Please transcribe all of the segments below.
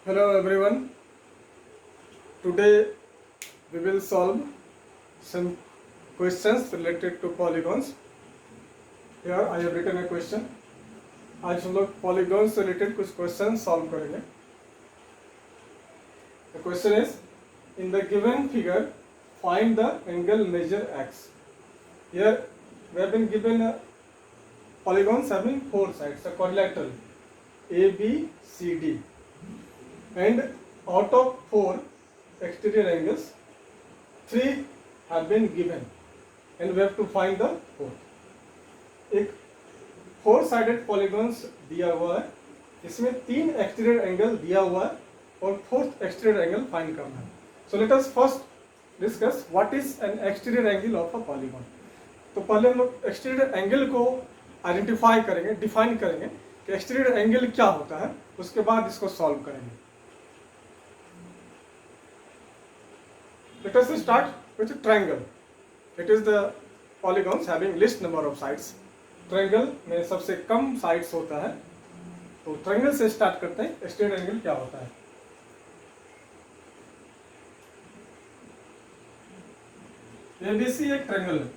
Hello everyone. Today we will solve some questions related to polygons. Here I have written a question. आज हम लोग polygons से related कुछ questions solve करेंगे. The question is, in the given figure, find the angle measure x. Here we have been given polygons having four sides, a quadrilateral A, B, C, D. And out of four exterior angles, three have been given and we have to find the fourth. एक four sided polygons दिया हुआ है, इसमें तीन exterior angle दिया हुआ है और फोर्थ एक्सटीरियर एंगल फाइंड करना है. So let us first discuss what is an exterior angle of a polygon. तो पहले हम लोग एक्सटीरियर एंगल को आइडेंटिफाई करेंगे, डिफाइन करेंगे कि एक्सटीरियर एंगल क्या होता है, उसके बाद इसको सॉल्व करेंगे. Let us start with a triangle. It is the polygons having least number of sides. Triangle में सबसे कम sides होता है, तो triangle से start करते हैं. Exterior angle क्या होता है? ABC एक triangle है.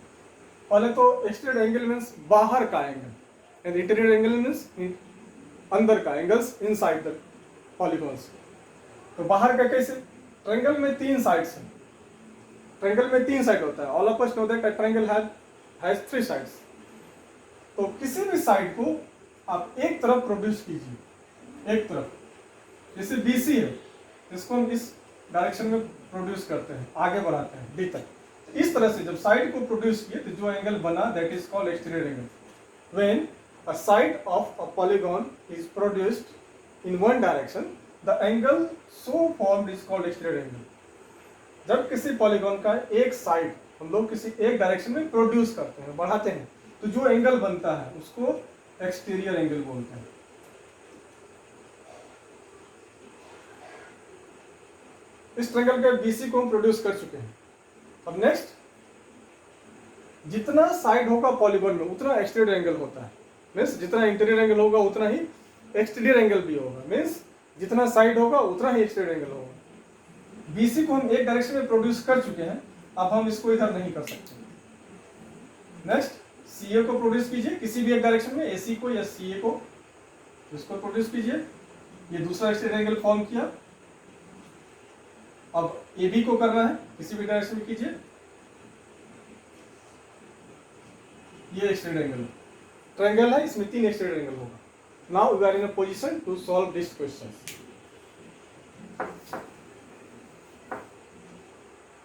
पहले तो exterior angle means बाहर का angle, and interior angle means अंदर का angles inside the polygons. तो बाहर का कैसे? Triangle में तीन sides हैं. ट्रायंगल में तीन साइड होता है. All of us know that a triangle has three sides. तो किसी भी साइड को आप एक तरफ प्रोड्यूस कीजिए, एक तरफ. जैसे BC है, इसको हम इस डायरेक्शन में प्रोड्यूस करते हैं, आगे बढ़ाते हैं B तक. इस तरह से जब साइड को प्रोड्यूस किए तो जो एंगल बना that is called exterior angle. When a side of a polygon is produced in one direction, the angle so formed is called exterior angle. जब किसी पॉलीगॉन का एक साइड हम लोग किसी एक डायरेक्शन में प्रोड्यूस करते हैं, बढ़ाते हैं, तो जो एंगल बनता है उसको एक्सटीरियर एंगल बोलते हैं. इस ट्रायंगल के BC को हम प्रोड्यूस कर चुके हैं. अब नेक्स्ट, जितना साइड होगा पॉलीगॉन में उतना एक्सटीरियर एंगल होता है. मीन्स जितना इंटीरियर एंगल होगा उतना ही एक्सटीरियर एंगल भी होगा. मीन्स जितना साइड होगा उतना ही एक्सटीरियर एंगल होगा. BC को हम एक डायरेक्शन में प्रोड्यूस कर चुके हैं, अब हम इसको इधर नहीं कर सकते. नेक्स्ट, CA को प्रोड्यूस कीजिए किसी भी एक डायरेक्शन में, AC को या CA को, इसको प्रोड्यूस कीजिए. ये दूसरा एक्सटीरियर एंगल फॉर्म किया. अब AB को करना है, किसी भी डायरेक्शन में कीजिए. ये एक्सटीरियर एंगल ट्रायंगल है, इसमें तीन एक्सटीरियर एंगल होगा. Now we are in a position to solve this question.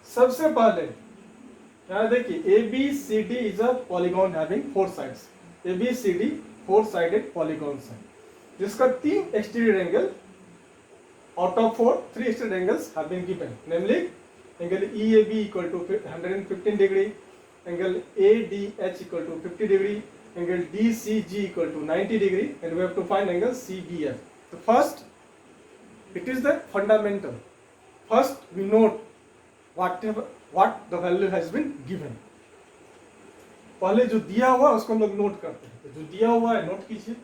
सबसे पहले यहाँ देखिए, ABCD is a polygon having four sides. ABCD four sided polygons है, जिसका तीन exterior angle out of four, three exterior angles have been given. Namely angle EAB equal to 115 degree, angle ADH equal to 50 degree, angle DCG equal to 90 degree, and we have to find angle CBF. तो first, it is the fundamental. First we note what the value has been given. पहले जो दिया हुआ उसको हम लोग note करते हैं. तो जो दिया हुआ है नोट कीजिए.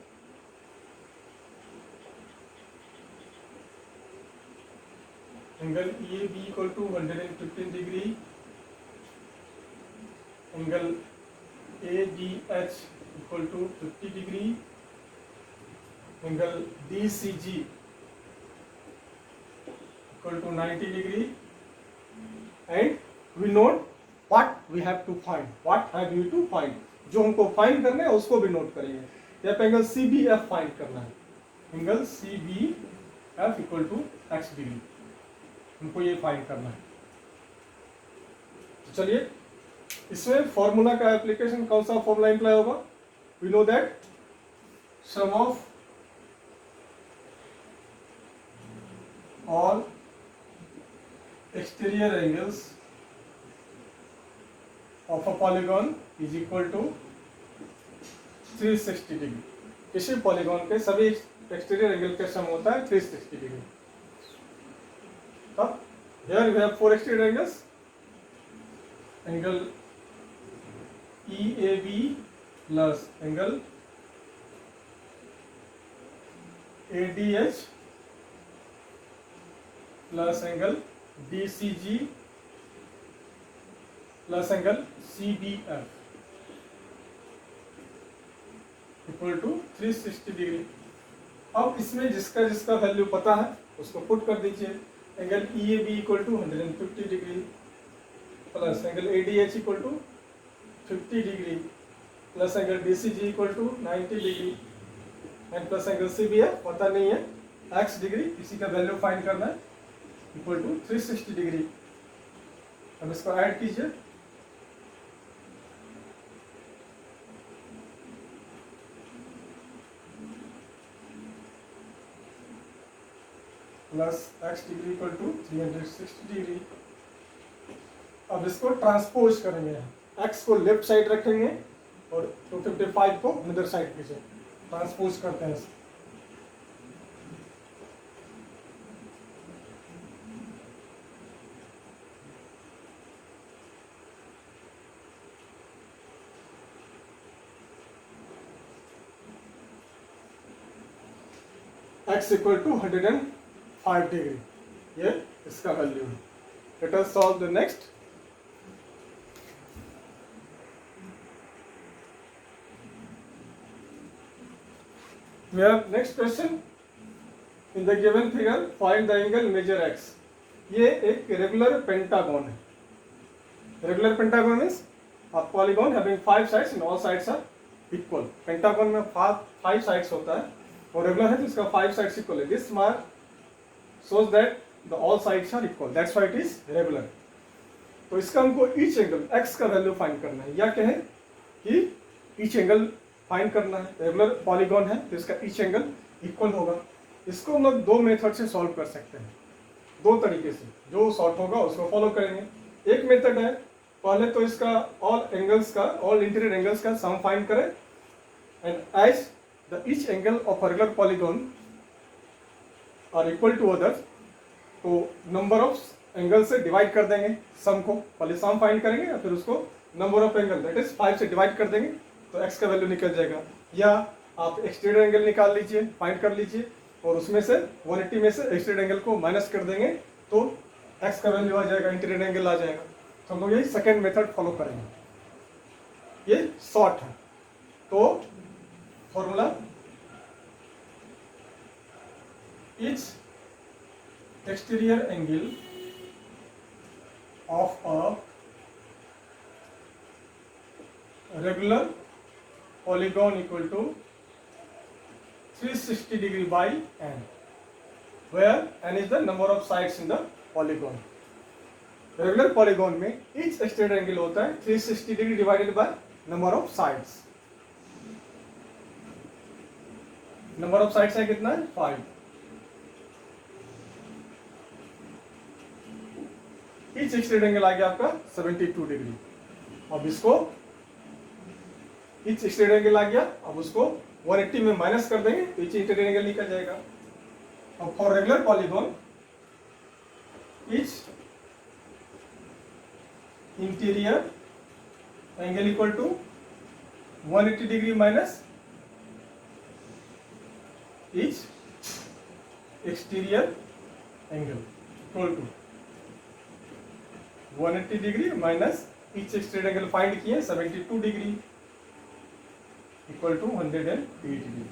Angle EAB equal to 115 degree, angle ADH equal to 50 degree, angle DCG equal to 90 degree, and we note what we have to find. What have you to find? जो हमको फाइंड करना है उसको भी नोट करेंगे. यहाँ पे एंगल CBF फाइंड करना है. Angle CBF equal to x degree, हमको ये फाइंड करना है. तो चलिए, इसमें फॉर्मूला का एप्लीकेशन कौन सा फॉर्मूला इम्प्लाई होगा? We know that sum of all exterior angles of a polygon is equal to 360 degree. किसी पॉलीगॉन के सभी एक्सटीरियर एंगल का सम होता है 360 डिग्री. अब here we have four exterior angles. Angle EAB plus angle ADH plus angle BCG plus angle CBF equal to 360 degree. अब इसमें जिसका जिसका वैल्यू पता है उसको पुट कर दीजिए। Angle EAB equal to 150 degree plus angle ADH equal to 50 degree plus angle BCG equal to 90 degree and plus angle CBF पता नहीं है x डिग्री, इसी का वैल्यू फाइंड करना है इक्वल टू 360 डिग्री। अब इसको ऐड कीजिए। Plus x degree equal to 360 degree. अब इसको ट्रांसपोज करेंगे, x को लेफ्ट साइड रखेंगे और 255 को अदर साइड पीछे ट्रांसपोज करते हैं। x इक्वल टू 105 डिग्री, ये इसका वैल्यू है। Let us solve the next. We have next question. In the given figure, find the angle, measure x. ये एक रेगुलर पेंटागन है। Regular pentagon means a polygon having 5 sides and all sides are equal. Pentagon में 5 sides होता है और regular है तो इसका 5 साइड्स इक्वल है। This mark shows that the all sides are equal. That's why it is regular. तो इसका हमको ईच एंगल x का वैल्यू फाइंड करना है, या कहें कि ईच एंगल फाइंड करना है। रेगुलर पॉलीगॉन है तो इसका ईच एंगल इक्वल होगा। इसको हम लोग दो मेथड से सॉल्व कर सकते हैं, दो तरीके से। जो सॉल्व होगा उसको फॉलो करेंगे। एक मेथड है, पहले तो इसका ऑल एंगल्स का, ऑल इंटीरियर एंगल्स का सम फाइंड करें and as the each angle of a regular polygon are equal to others, तो नंबर ऑफ एंगल से डिवाइड कर देंगे सम को। पहले सम फाइंड करेंगे या फिर उसको number of angle that is 5 से डिवाइड कर देंगे तो x का वैल्यू निकल जाएगा। या आप एक्सटेरियर एंगल निकाल लीजिए, फाइंड कर लीजिए और उसमें से 180 में से एक्सटेरियर एंगल को माइनस कर देंगे तो x का वैल्यू आ जाएगा, इंटीरियर एंगल आ जाएगा। तो हम लोग यही सेकेंड मेथड फॉलो करेंगे। ये शॉर्ट है। तो formula each exterior angle of a regular polygon equal to 360 degree by n, where n is the number of sides in the polygon. Regular polygon में each extended angle होता है 360 degree divided by number of sides. Number of sides है कितना है 5. Each extended angle आ गया आपका 72 degree. अब इसको इच एक्सटेरियर एंगल आ गया, अब उसको 180 में माइनस कर देंगे तो इच इंटीरियर एंगल निकल जाएगा। अब for regular polygon each interior angle equal to 180 degree minus each exterior angle equal to 180 degree minus each exterior angle find किए 72 degree equal to 108 degree.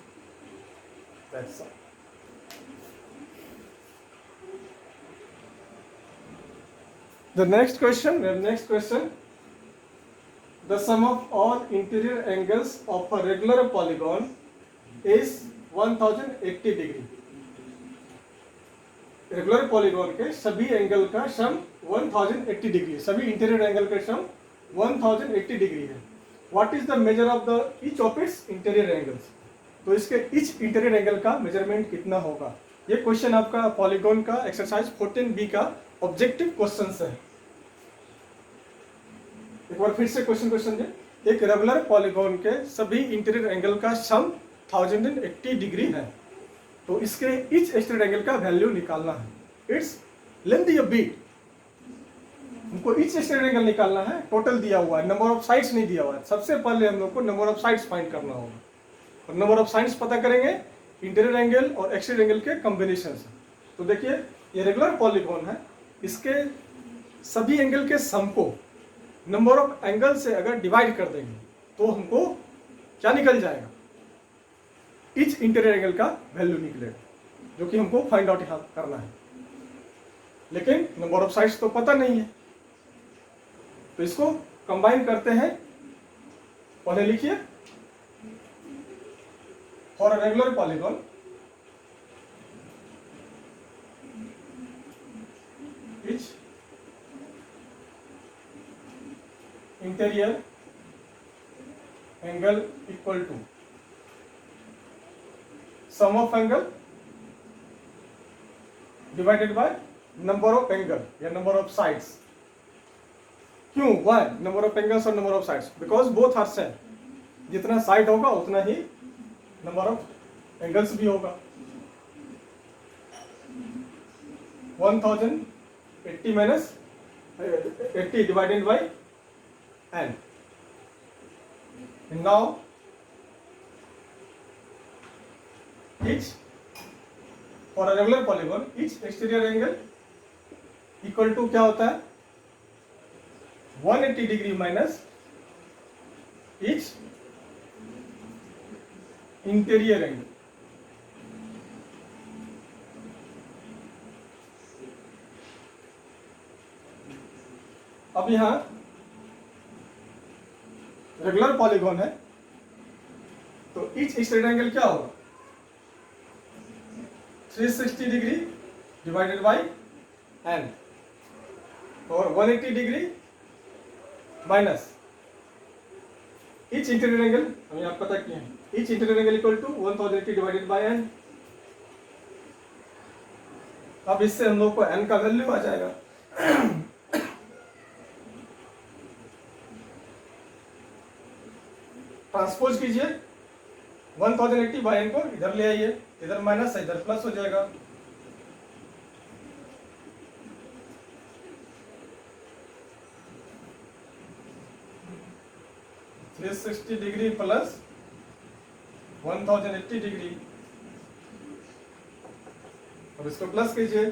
That's all. The next question, the sum of all interior angles of a regular polygon is 1080 degree. Regular polygon के सभी angle का सम 1080 degree, सभी interior angle का सम 1080 degree है। What is the measure of the each of its interior angles? तो इसके each interior angle का measurement कितना होगा? ये क्वेश्चन आपका पॉलीगॉन का एक्सरसाइज 14B का ऑब्जेक्टिव क्वेश्चन है। एक बार फिर से क्वेश्चन समझे। एक रेगुलर पॉलीगॉन के सभी इंटीरियर एंगल का सम 1080 डिग्री है, तो इसके each एक्सटीरियर एंगल का वैल्यू निकालना है। इट्स लेंथ ऑफ बीट, हमको ईच एक्सटीरियर एंगल निकालना है। टोटल दिया हुआ है, नंबर ऑफ साइड्स नहीं दिया हुआ है। सबसे पहले हम लोग को नंबर ऑफ साइड्स फाइंड करना होगा और नंबर ऑफ साइड्स पता करेंगे इंटीरियर एंगल और एक्सटीरियर एंगल के कॉम्बिनेशन से। तो देखिए ये रेगुलर पॉलीगॉन है, इसके सभी एंगल के सम को नंबर ऑफ एंगल से अगर डिवाइड कर देंगे तो हमको क्या निकल जाएगा, ईच इंटीरियर एंगल का वैल्यू निकलेगा, जो कि हमको फाइंड आउट यहाँ करना है। लेकिन नंबर ऑफ साइड्स तो पता नहीं है, तो इसको कंबाइन करते हैं। पहले लिखिए for a regular polygon each interior angle equal to sum of angle divided by number of angle या नंबर ऑफ साइड्स। क्यों, वाई नंबर ऑफ एंगल्स और number of sides? Because both are same, जितना side होगा उतना ही number of angles भी होगा। 1080 minus 80 divided by n। now each for a regular polygon each exterior angle equal to क्या होता है 180 degree minus each interior angle. अब यहां रेगुलर पॉलीगॉन है तो ईच एक्सटीरियर एंगल क्या होगा 360 डिग्री डिवाइडेड बाय n और 180 degree minus each interior angle, हमें आप पता किया है, each interior angle equal to 1080 divided by n। अब इससे हम लोग को n का वैल्यू आ जाएगा ट्रांसपोज कीजिए 1080 बाय n को इधर ले आइए, इधर माइनस है इधर प्लस हो जाएगा। थ्री 360 डिग्री प्लस 1080 डिग्री, अब इसको प्लस कीजिए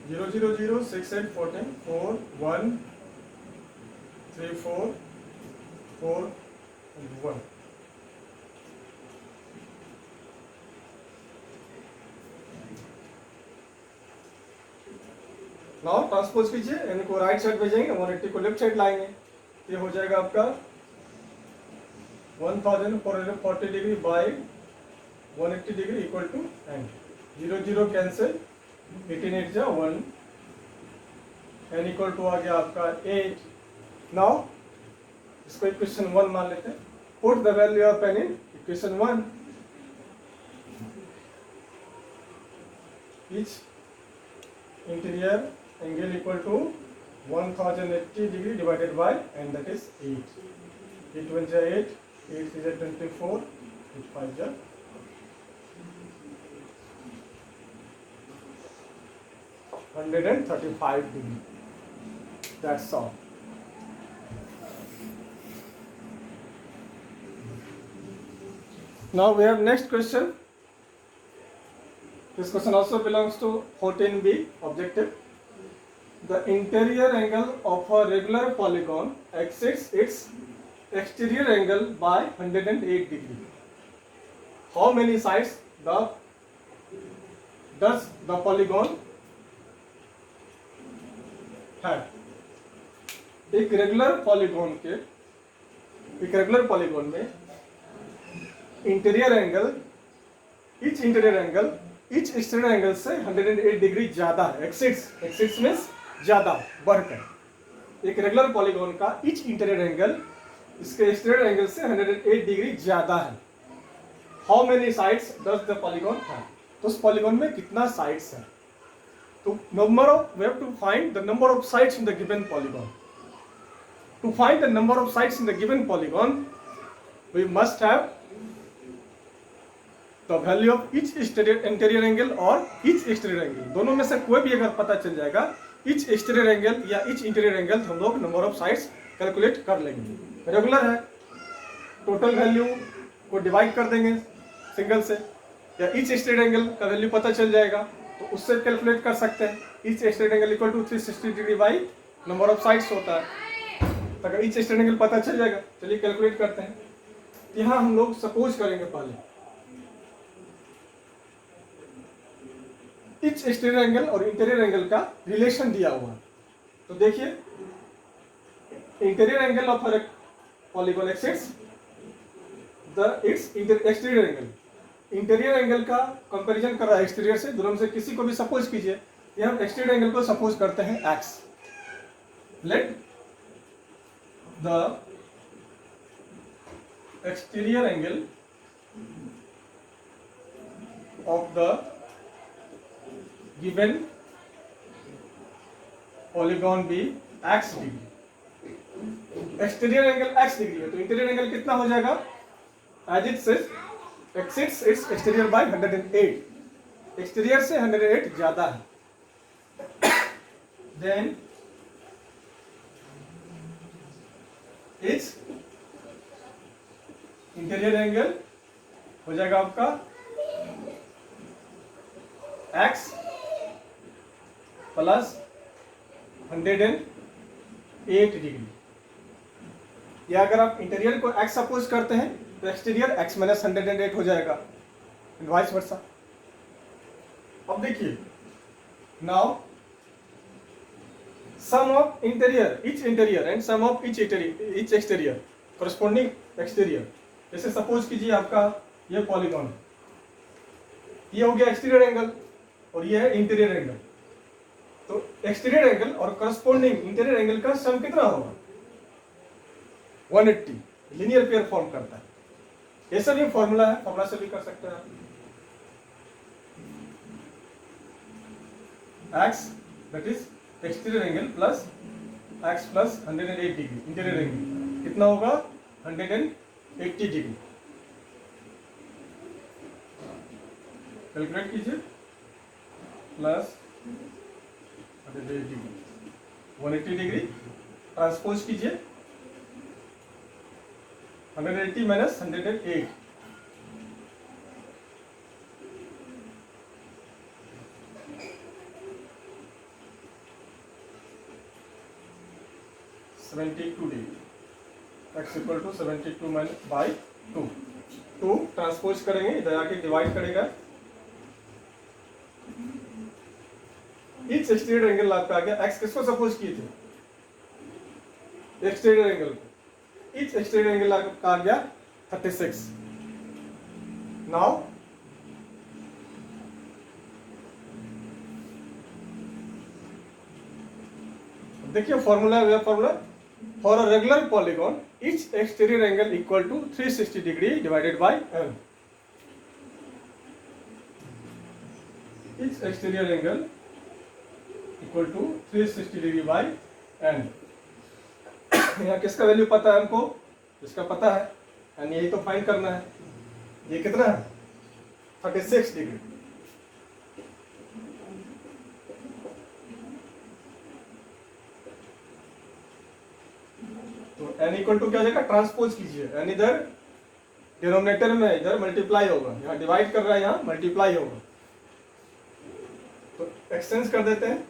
0 0 0 6 8 14 4 1 3 4 4 and 1। नाउ ट्रांसपोज कीजिए, n को राइट साइड भेजेंगे 180 को लेफ्ट साइड लाएंगे, ये हो जाएगा आपका 1440 degree by 180 degree equal to n। 0 0 cancel 18 8 जा 1, n इक्वल टू आ गया आपका 8। नाउ इसको इक्वेशन 1 मान लेते हैं। Put the value of n in equation 1। Each interior angle equal to 1080 degree divided by n, that is 8। 8 1 जा 8, 8 3 जा 24, 8 5 जा 135 degree. That's all. Now we have next question. This question also belongs to 14b objective. The interior angle of a regular polygon exceeds its exterior angle by 108 degree. How many sides does the polygon have? एक regular polygon में interior angle each exterior angle से 108 degree ज्यादा है। Exceeds means ज्यादा, बढ़कर। एक regular polygon का each interior angle इसके एक्सटीरियर एंगल से 108 डिग्री ज्यादा है। How many sides does the polygon have? तो उस पॉलीगॉन में कितना साइड्स है? तो we have to find the number of sides in the given polygon. To find the number of sides in the given polygon, we must have the value of each interior angle और each exterior angle। दोनों में से कोई भी अगर पता चल जाएगा each exterior angle या each interior angle, तो हम लोग number of sides कैलकुलेट कर लेंगे। रेगुलर है, टोटल वैल्यू को डिवाइड कर देंगे सिंगल से, या ईच स्ट्रेट एंगल का वैल्यू पता चल जाएगा तो उससे कैलकुलेट कर सकते हैं। Each straight angle equal to 360 degree by number of sides होता है। तो अगर ईच स्ट्रेट एंगल पता चल जाएगा, चलिए कैलकुलेट करते हैं। यहाँ हम लोग सपोज करेंगे पहले ईच एक्सटीरियर एंगल और इंटीरियर एंगल का रिलेशन दिया हुआ है। तो देखिए, interior angle of her polygon axis the it's exterior angle. Interior angle का कंपैरिजन कर रहा है एक्सटीरियर से, दोनों में से किसी को भी सपोज कीजिए। ये हम एक्सटीरियर एंगल को सपोज करते हैं x। Let the exterior angle of the given polygon be x degree. Exterior angle x degree है तो इंटीरियर एंगल कितना हो जाएगा? As it says exceeds its exterior by 108। Exterior से 108 ज्यादा है। देन इट्स इंटीरियर एंगल हो जाएगा आपका x प्लस 108 डिग्री। या अगर आप इंटीरियर को x सपोज करते हैं तो एक्सटीरियर x माइनस 108 हो जाएगा, वाइस वर्सा। अब देखिए, now sum of interior each interior and sum of each exterior corresponding exterior. जैसे सपोज कीजिए आपका ये पॉलीगॉन, ये हो गया एक्सटीरियर एंगल और ये है इंटीरियर एंगल। तो एक्सटीरियर एंगल और कॉरस्पॉन्डिंग इंटीरियर एंगल का सम कितना होगा? 180। लीनियर पेयर फॉर्म करता है। ऐसा भी फॉर्मूला है, फॉर्मूला से भी कर सकते हैं आप। x that is exterior angle plus x plus 108 degree interior angle कितना होगा? 180 डिग्री। कैलकुलेट कीजिए, प्लस 180 डिग्री 180 डिग्री ट्रांसपोज कीजिए 180 minus 108 72 degree. x equal to 72 minus by 2 transpose करेंगे, इधर आके डिवाइड करेगा। ईच एक्सटीरियर एंगल आपका आ गया। x किसको सपोज किए थे? एक्सटीरियर एंगल को। ईच एक्सटीरियर एंगल आपका आ गया 36। नाउ देखिए फॉर्मूला है, formula for a regular polygon each exterior angle equal to 360 degree divided by n। Each exterior angle equal to 360 degree by n। यहाँ किसका वैल्यू पता है हमको? इसका पता है, यानी यही तो फाइंड करना है। ये कितना है? 36 डिग्री। तो n इक्वल टू क्या हो जाएगा? ट्रांसपोज कीजिए, n इधर डिनोमिनेटर में, इधर मल्टीप्लाई होगा। यहाँ डिवाइड कर रहा है, यहाँ मल्टीप्लाई होगा। तो एक्सचेंज कर देते हैं।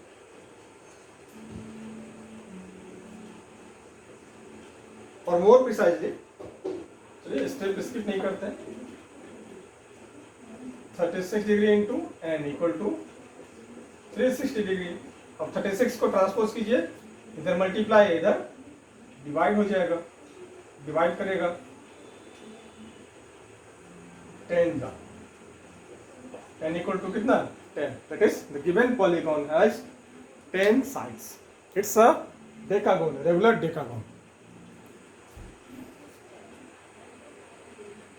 और मोर प्रिसाइजली, चलिए स्टेप स्किप नहीं करते हैं। 36 degree into n equal to 360 degree. अब 36 को ट्रांसपोज कीजिए, इधर मल्टीप्लाई है, इधर डिवाइड हो जाएगा, डिवाइड करेगा 10 का। n इक्वल टू कितना? 10। That is the given polygon has 10 sides. It's a decagon, regular डेकागोन।